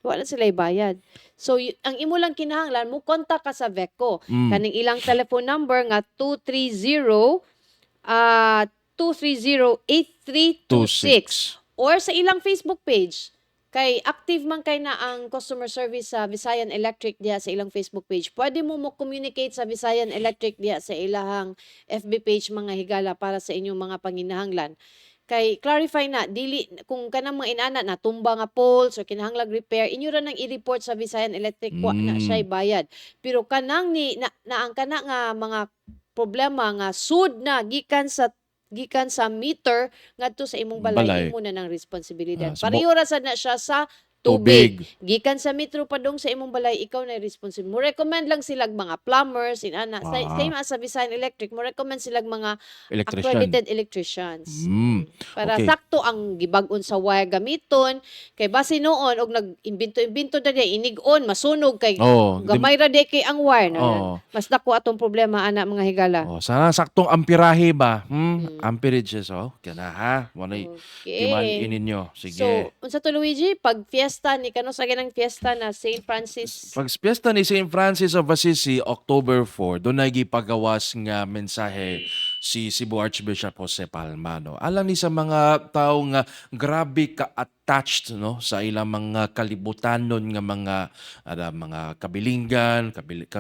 Wala sila bayad. So ang imo lang kinahanglan mo kontak ka sa VECO. Kaning ilang telephone number nga 230-8326 or sa ilang Facebook page. Kay active man kay na ang customer service sa Visayan Electric diha sa ilang Facebook page. Pwede mo communicate sa Visayan Electric diha sa ilahang FB page mga higala para sa inyong mga panginahanglan. Kay clarify na dili kung kanang mga inana na tumba nga poles or kinahanglag repair inyo ra nang i-report sa Visayan Electric wa na siya bayad. Pero kanang na ang kana nga mga problema nga sud na gikan sa meter ngadto sa imong balay, Balay. imo na ng responsibilidad. Ah, so Pareho ra sad na siya sa tubig. Tubig. Gikan sa metro padung sa imong balay, ikaw na responsible. Mo recommend lang silag mga plumbers, inana. Same as sa Visayan Electric, mo recommend silag mga Electrician. accredited electricians. Para Okay. sakto ang gibag-on sa wire gamiton. Kay base noon, og nag-imbento-imbento na diya, inig-on, masunog, kay Oh, gamay ra di kay ang wire. Oh. Mas dako atong problema, ana mga higala. Oh, sana saktong amperahe ba? Amperages, oh. Kana ha. Wala timan Okay. ininyo. So, Sige. unsa to Luigi, pag fiesta ni kano sa ganang fiesta na St. Francis. Pag piyesta ni St. Francis of Assisi, October 4, doon na gipagawas nga mensahe si Cebu Archbishop Jose Palma. No? Alam ni sa mga tao nga grabe ka-attached no sa ilang mga kalibutanon nga mga kabilinggan,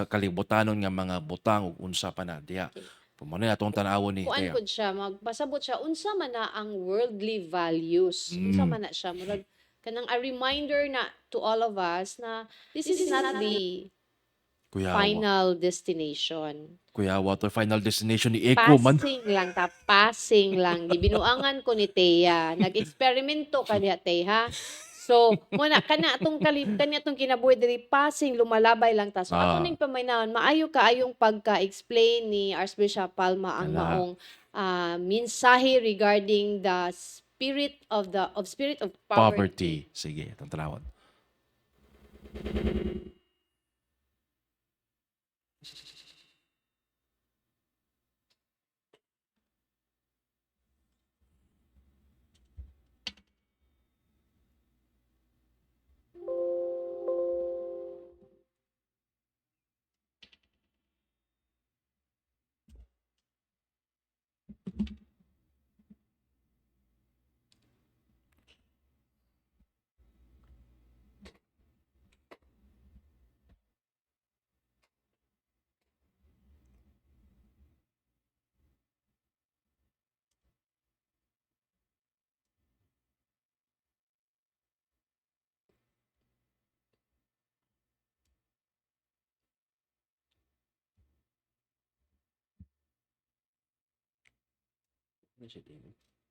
kalibutanon nga mga butang ug unsa pa na diha. Pumano na atong tanawon ni Kuan Tea. pud siya, magpasabot siya unsa man na ang worldly values. Unsa man na siya, murag kanang a reminder na to all of us na this is not the Kuya, final destination. Kuya, water final destination ni Eko man. Passing lang. Gibinuangan ko ni Teya. Nag-eksperimento ka diha, Teya. So, muna kana atong kani atong kinabuhi diri passing lumalabay lang ta. So ato ning paminawan maayo kaayong pagka-explain ni Archbishop Palma ang Ala. maong mensahe regarding the spirit of poverty. Poverty. Sige, itong tanawon.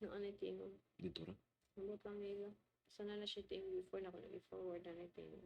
Noon ay tingog. Dito ra. Amot lang nila. Sana na siya tingog before na ako nag-forward na tingog.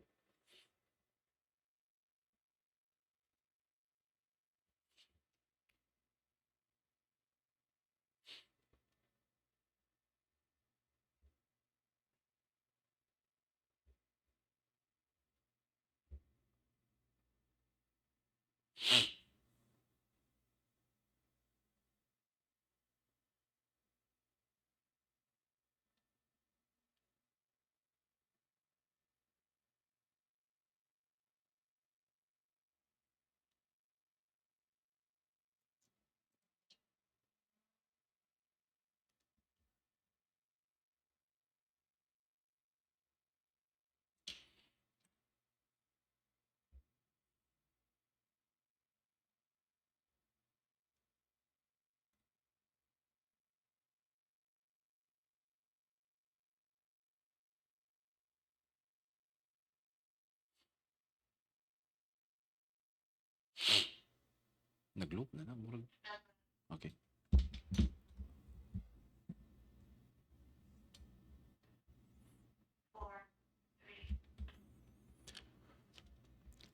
Nag-loop na murag. Okay.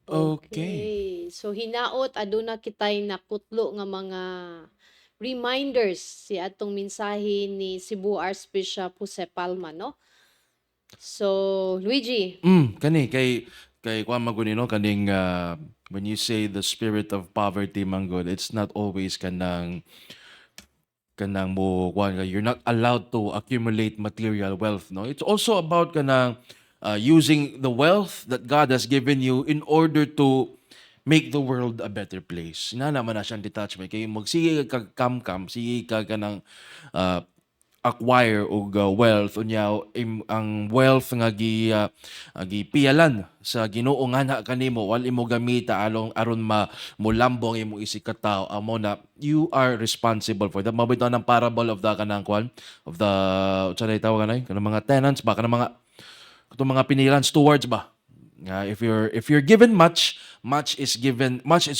Okay. So hinaot aduna kitay nakutlo nga mga reminders si atong mensahe ni Cebu Archbishop Jose Palma, no? So, Luigi, Kani kay kuan maguni no kaning when you say the spirit of poverty manggod, it's not always kanang mo kuan ka, you're not allowed to accumulate material wealth, no? It's also about kanang using the wealth that God has given you in order to make the world a better place. Na naman na siyang detachment. Kay magsige ka kam-kam, sige ka kanang uh, acquire og wealth unya ang wealth nga gipialan sa Ginoo nga na kanimo wal imo gamita aron mulambong imo isikataw amo na you are responsible for that. Mabito ng parable of the kanang kwan of the unsa tawag kanay kanang mga tenants ba kanang mga katong mga pinilan stewards ba. If you're given much, much is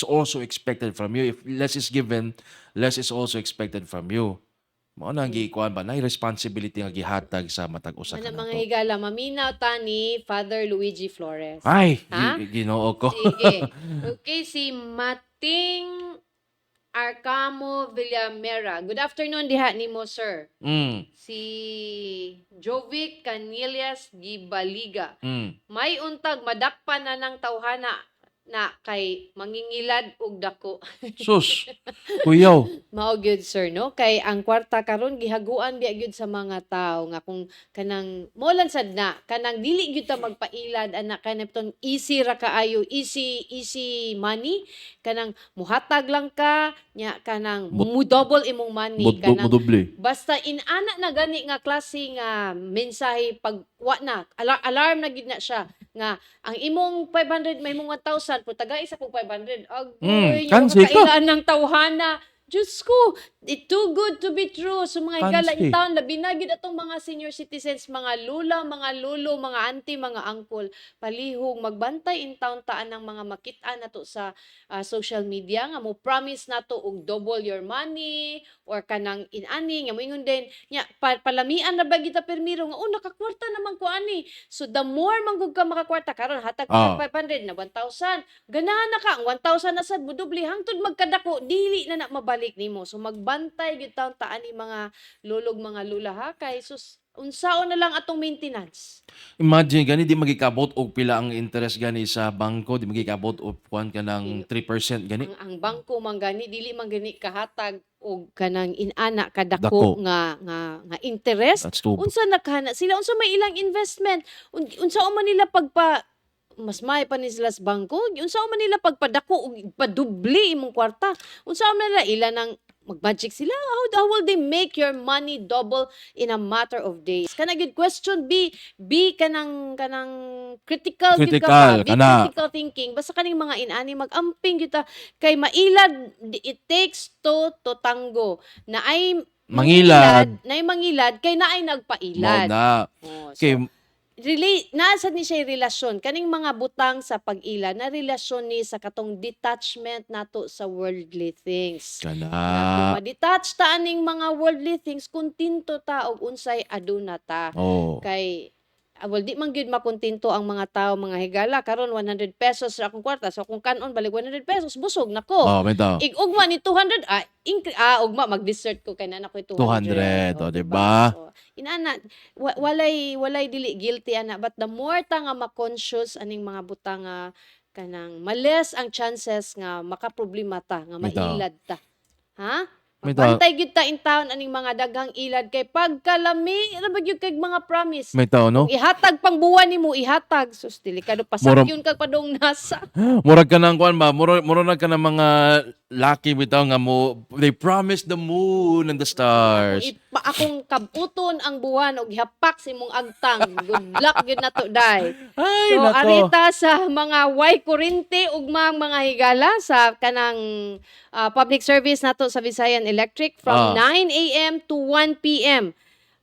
also expected from you. If less is given, less is also expected from you. Mao nang gikuan ba na responsibility nga gihatag sa matag usa ka Mga nato. higala, maminaw ta ni Father Luigi Flores. Ay, Ha? Ginoo ko. Sige. Okay, si Mating Arcamo Villamera. Good afternoon diha nimo, sir. Mm. Si Jovic Canillas Gibaliga. Mm. May untag madakpan na ng tawhana na kay mangingilad og dako. Sus. Kuyaw. Mao gyud, sir, no? Kay ang kwarta karon gihaguan biya gyud sa mga tao nga kung kanang molan sad na kanang dili gyud ta magpailad ana kanang easy ra kaayo, easy money kanang muhatag lang ka nya kanang mu double imong money kanang Doble. basta inana na gani nga klase nga mensahe pag wa na alarm na gid na siya nga ang imong 500 may imong 1,000 po tagay isa kog 500 agoy kansi ka. kailan ng tawhana. Diyos ko, it too good to be true. So mga higala Kansi. in town, labi na gid atong mga senior citizens, mga lula, mga lolo, mga auntie, mga uncle, palihog, magbantay in town taan ng mga makita na to sa social media, nga mo promise na to og double your money, or kanang inani, nga mo ingon din, nya, palamian na ba kita permiro, nga, nakakwarta naman ko ani. So the more manggug ka makakwarta, karon hatag ka 500 na 1,000, ganahan na ka, ang 1,000 na sad, budubli, hangtod magkadako, dili na mabalik nimo. So magbantay gyud taon taan ni mga lulog mga lula ha kay sus unsaon na lang atong maintenance. Imagine gani di magikabot og pila ang interest gani sa bangko, di magikabot og kuan ka ng 3% gani. Ang bangko man gani dili man gani kahatag og kanang inana kadako Dako. nga interest. That's too Unsa nakahana sila unsa may ilang investment unsa man nila pagpa mas may pa ni sila sa bangko unsa man nila pagpadako og padubli imong kwarta unsa man nila ilan ang mag-magic sila how will they make your money double in a matter of days kana gid question B kanang critical gyud ka ba? Be kana. critical thinking basta kaning mga inani mag-amping gyud ta kay mailad it takes two to tango na ay Mangilad. mangilad kay naay Mao nagpailad. na. Oh, so, Kay nasa ni siya relasyon kaning mga butang sa pag-ila na relasyon ni sa katong detachment nato sa worldly things. kana. Kung ma-detach ta aning mga worldly things, kuntinto ta og unsay aduna ta. Oh. Kay well, di man gyud makontento ang mga tao mga higala karon 100 pesos ra akong kwarta. So kung kanon balik 100 pesos busog nako. Oh, bitaw. Ig-ugma ni 200 ugma mag-dessert ko kay na ko 200, 200. o, diba? So, inana walay dili guilty ana but the more ta nga ma-conscious aning mga butang nga kanang males ang chances nga makaproblema ta nga Bitaw. mailad ta. Ha? Bitaw. Bantay gyud ta in town aning mga daghang ilad kay pagkalami ra ba gyud kay mga promise. May tao no? Ihatag pang buwan nimo ihatag sus delikado pasakyon kag padong nasa. Murag ka ng kuan ba? Murag ka ng mga lucky bitaw nga mo they promised the moon and the stars. Akong kabuton ang buwan og ihapak sa imong agtang. Good luck gyud nato day. Ay, So nako. arita sa mga way kurente ug mga higala sa kanang public service nato sa Visayan Electric from 9 a.m. to 1 p.m.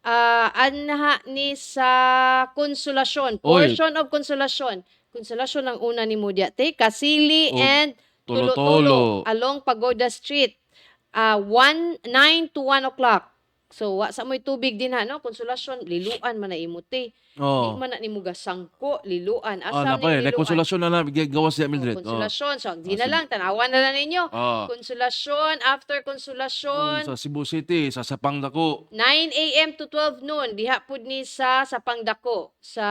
Anha ni sa Konsolasyon. Oy. Portion of Konsolasyon. Konsolasyon ang una ni mo diate. Kasili Og and Tulo-Tulo. Tulo-Tulo along Pagoda Street. 9 to 1 o'clock. So, wa sa mo'y tubig din ha, no? Konsolasyon, liluan man na imuti. Oh. Di man na ni mo gasangko, liluan. Ah, Asa napay, ni liluan? konsolasyon na gawas siya Mildred. Oh. Konsolasyon. So, di Ah, na lang, tanawan na lang ninyo. Ah. Konsolasyon, after konsolasyon, Sa Cebu City, sa Sapang Dako. 9 a.m. to 12 noon, diha pud ni sa Pangdako, sa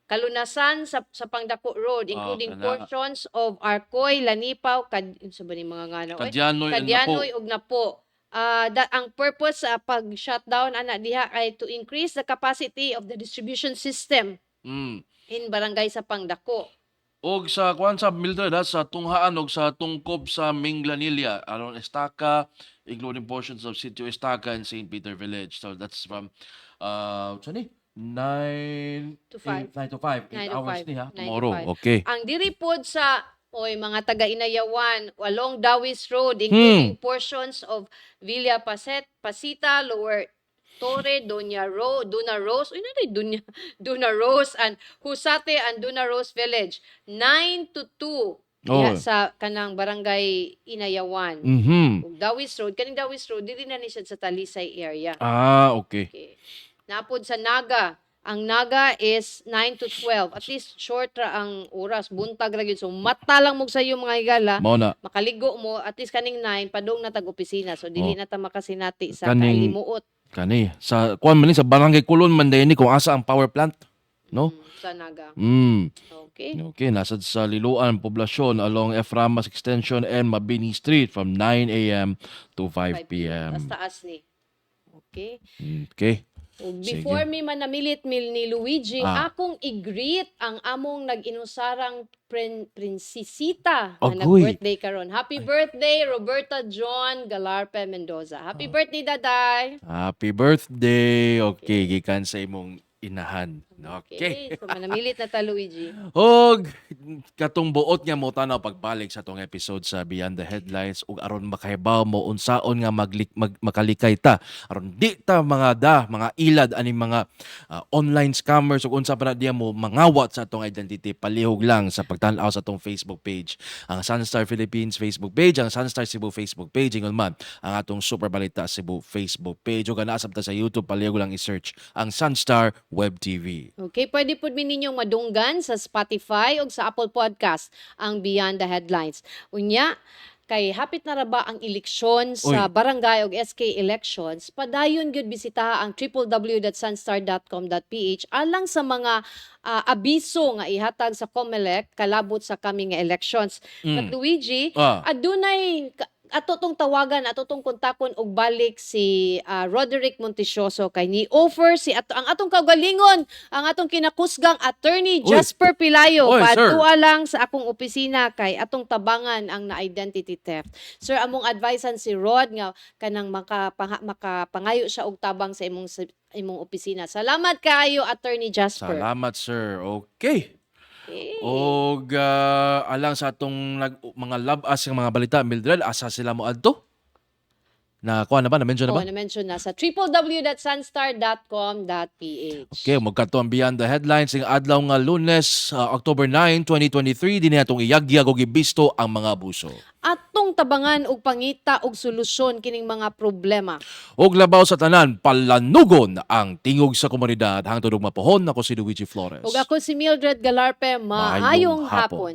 Kalunasan, sa Pangdako Road, including kana. portions of Arcoy, Lanipaw, sa ba ni mga ngano? Kadyanoy and Napo. Kadyanoy ug Napo. Ang purpose sa pag-shutdown ana diha ay to increase the capacity of the distribution system Mm. in barangay sa Pangdako. Og sa kuan sa Mildred ha, sa tunghaan og sa tungkob sa Minglanilla aron Estaca, including portions of Sitio Estaca and St. Peter Village. So that's from saan ni? 9 To 5. 9 to 5. 9 8 to hours 5. ni ha 9 to tomorrow. 5. Okay. Ang diri pod sa mga taga-Inayawan along Dawis Road including portions of Villa Pasita, Lower Torre, Duna Rose, Duna Rose and Husate and Duna Rose Village 9 to 2 diha Oh. sa kanang barangay Inayawan. Mhm. Ug Dawis Road, kaning Dawis Road dili na ni siya sa Talisay area. Okay. Okay. Napod sa Naga. Ang Naga is 9 to 12. At least short ra ang oras. Buntag ra gyud. So mata lang mo sa iyo mga higala. Mao na. Makaligo mo at least kaning 9 padung na tag opisina. So dili Oh. na ta makasinati sa Kaning- kailimuot Kani sa kuan man ni sa Barangay Kulon man ni kung asa ang power plant, no? sa Naga. Okay. Okay, nasa sa Liloan poblasyon along Eframas Extension and Mabini Street from 9 a.m. to 5 p.m. Taas ni. Okay. Okay. Ug Sige. before mi manamilit mil ni Luigi, Ah. akong i-greet ang among nag-inusarang prinsesita na Agoy. nag-birthday karon. Happy birthday Roberta John Galarpe Mendoza. Happy birthday daday. Happy birthday. Okay, gikan sa imong inahan. Okay. So manamilit na ta Luigi. Og katong buot nga mo tanaw pagbalik sa tong episode sa Beyond the Headlines ug aron makahibaw mo unsaon nga makalikay ta aron di ta mga ilad ani mga online scammers ug unsa pa na diya mo mangawat sa atong identity palihog lang sa pagtan-aw sa atong Facebook page, ang Sunstar Philippines Facebook page, ang Sunstar Cebu Facebook page, ingon man ang atong Super Balita Cebu Facebook page ug naa sabta sa YouTube palihog lang i-search ang Sunstar Web TV. Okay, pwede po ninyong madunggan sa Spotify o sa Apple Podcast ang Beyond the Headlines. Unya, kay hapit na ra ba ang eleksyon sa barangay o SK elections, padayon gyud bisitaha ang www.sunstar.com.ph alang sa mga abiso nga ihatag sa COMELEC kalabot sa coming nga elections. But Luigi, adunay ato tong tawagan, ato tong kontakon og balik si Roderick Montisioso kay ni offer ang atong kaugalingon, ang atong kinakusgang attorney Jasper Pilayo padua lang sa akong opisina kay atong tabangan ang na-identity theft. Sir, among advisean si Rod nga kanang makapangayo siya og tabang sa imong opisina. Salamat kaayo Attorney Jasper. Salamat, sir. Okay. Okay. Og alang sa atong mga labas ng mga balita, Mildred, asa sila mo adto? Na kuha na ba? Na-mention na ba? na-mention na sa www.sunstar.com.ph. Okay, magkato ang Beyond the Headlines ng adlaw nga Lunes, October 9, 2023, din natong iyagyag og ibisto ang mga abuso. Atong tabangan og pangita og solusyon kining mga problema. Og labaw sa tanan, palanugon ang tingog sa komunidad hangtod og mapuhon. Ako si Luigi Flores. Ug ako si Mildred Galarpe, maayong Maayong hapon. hapon.